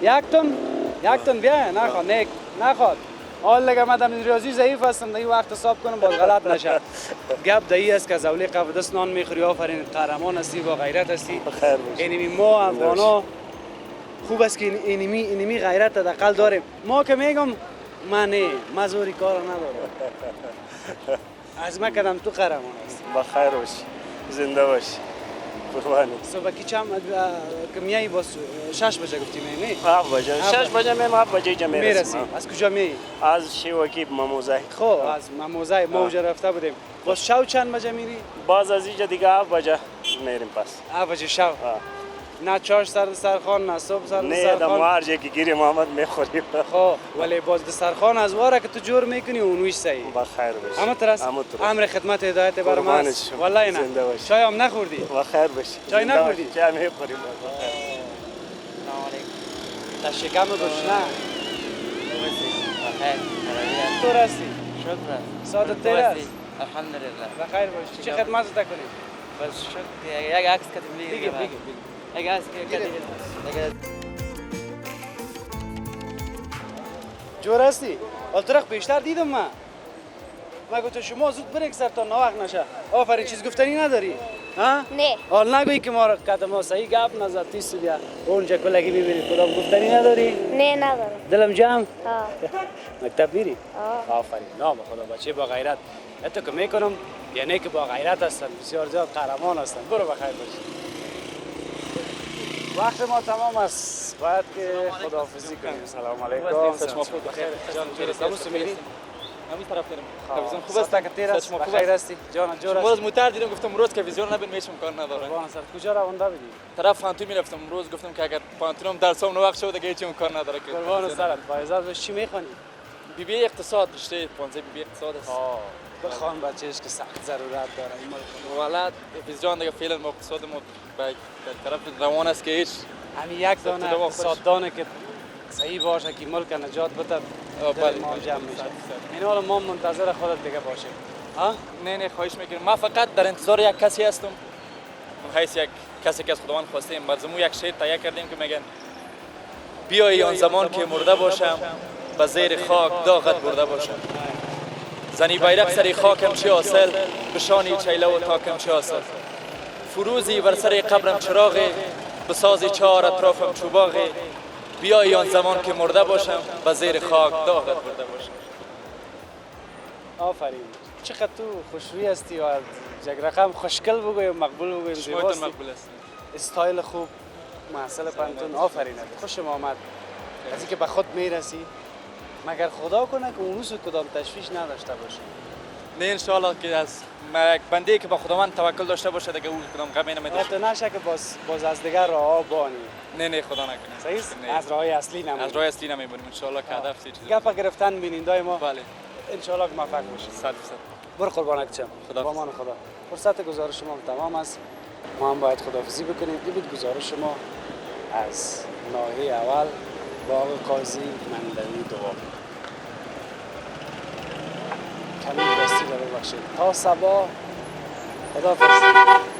Speaker 1: یک تن بیا نخواد نخواد حال لگه من در ریاضی ضعیف هستم این وقت حساب کنم باز غلط نشه گپ دایی است که زولی قفدست نان میخوری آفرین قهرمان هستی با غیرت هستی اینمی ما افغانا خوب است که اینمی غیرت حداقل داریم ما که میگم من مزوری کار ندارم از من کدم تو قهرمان هستی
Speaker 14: بخیر باشی زنده باشی قربانی
Speaker 1: صبح کی چم که میای باز 6 بجه گفتی میای
Speaker 14: 7 بجه 6 بجه میام 7 بجه جا میرسم
Speaker 1: از کجا میای
Speaker 14: از شیوکی مموزای
Speaker 1: خب از مموزای ما اونجا رفته بودیم باز شب چند بجه میری
Speaker 14: باز از اینجا دیگه 7 بجه میریم پس
Speaker 1: 7 بجه شب نه چاش سرخان نه صبح سرخان
Speaker 14: نه دم هر جا که گیری محمد میخوریم
Speaker 1: خب ولی باز دسترخوان از واره که تو جور میکنی اونویش صحیح
Speaker 14: بخیر باشی
Speaker 1: اما ترس امر خدمت هدایت برام است والله نه چای هم نخوردی
Speaker 14: بخیر باشی
Speaker 1: چای نخوردی
Speaker 14: چای میخوریم
Speaker 1: سلام علیکم تا شکم گشنه بخیر تو راستی
Speaker 8: شکر
Speaker 1: سعادت تیر است
Speaker 8: الحمدلله
Speaker 1: بخیر باشی چه خدمت تکنی
Speaker 8: بس شکر یک عکس کردیم
Speaker 1: بگی
Speaker 8: یک عکس کردیم
Speaker 1: جور هستی؟ الطرق بیشتر دیدم من گفتم شما زود برید سر تا ناوقت نشه آفرین چیز گفتنی نداری؟ ها؟
Speaker 12: نه
Speaker 1: حال نگویی که ما قدم صحیح گپ نزد تیس بیا اونجا کلگی ببینید کدام گفتنی نداری؟
Speaker 12: نه ندارم
Speaker 1: دلم جمع؟ مکتب میری؟
Speaker 12: آفرین
Speaker 1: نام خدا بچه با غیرت حتی که میکنم یعنی که با غیرت هستن بسیار زیاد قهرمان هستن برو بخیر باشی وقت ما تمام است باید که خداحافظی کنیم سلام علیکم بخیر جان چه میری
Speaker 15: همین طرف بریم.
Speaker 1: تلویزیون خوب است؟ تیر است. بخیر هستی؟ جان جور است.
Speaker 15: شما از موتر دیدم گفتم روز تلویزیون نبین میشم کار نداره.
Speaker 1: قربان سر کجا رونده بودی؟
Speaker 15: طرف فانتون میرفتم روز گفتم که اگر فانتونم درسام وقت شد دیگه هیچ کار نداره که.
Speaker 1: قربان سرت. فایزات چی میخونی؟
Speaker 15: بی بی اقتصاد رشته 15 بی بی اقتصاد است.
Speaker 1: بخوان بچه‌اش که سخت ضرورت داره این مال.
Speaker 15: ولد حفیظ جان دیگه فعلا اقتصاد ما به طرف روان است که هیچ
Speaker 1: همین یک دانه اقتصاددانه که صحیح باشه که ملک نجات بده دل ما جمع میشه. این حالا ما منتظر خودت دیگه باشیم. ها؟
Speaker 15: نه خواهش میکنم. ما فقط در انتظار یک کسی هستم. حیث یک کسی که از خداوند خواستیم برزمو یک شعر تهیه کردیم که میگن بیایی آن زمان که مرده باشم به زیر خاک داغت برده باشم. زنی بیرق سری خاکم چی حاصل بشانی چیله و تاکم چی حاصل. فروزی بر سر قبرم چراغی بسازی چهار اطرافم چوباغی بیایی آن زمان که مرده باشم به زیر خاک داغت برده باشم.
Speaker 1: آفرین. چقدر تو خوشروی هستی و یک رقم خوشگل بگویم مقبول بگویم زیباستی.
Speaker 15: مقبول است.
Speaker 1: استایل خوب محصل پنتون آفرین. خوشم آمد. از اینکه به خود میرسی مگر خدا کنه که اون روز کدام تشویش نداشته باشه.
Speaker 15: نه انشالله که از یک بنده که با خداوند توکل داشته باشه دیگه اون کدام غمی نمیداشته.
Speaker 1: تو نشه که باز از دیگر راه بانی.
Speaker 15: نه خدا نکنه.
Speaker 1: صحیح است؟ از راه اصلی نمیبونیم.
Speaker 15: از راه اصلی نمیبونیم انشالله که هدف چیزی.
Speaker 1: گپ گرفتن بینندای ما.
Speaker 15: بله.
Speaker 1: انشالله که موفق باشید.
Speaker 15: 100%.
Speaker 1: برو قربانک چم.
Speaker 15: خدا.
Speaker 1: با امان خدا. فرصت گزارش شما تمام است. ما هم باید خداحافظی بکنیم. این بود گزارش شما از ناحیه اول باغ قاضی مندوی دوم. کمی دستی رو ببخشید تا صبح خداحافظ.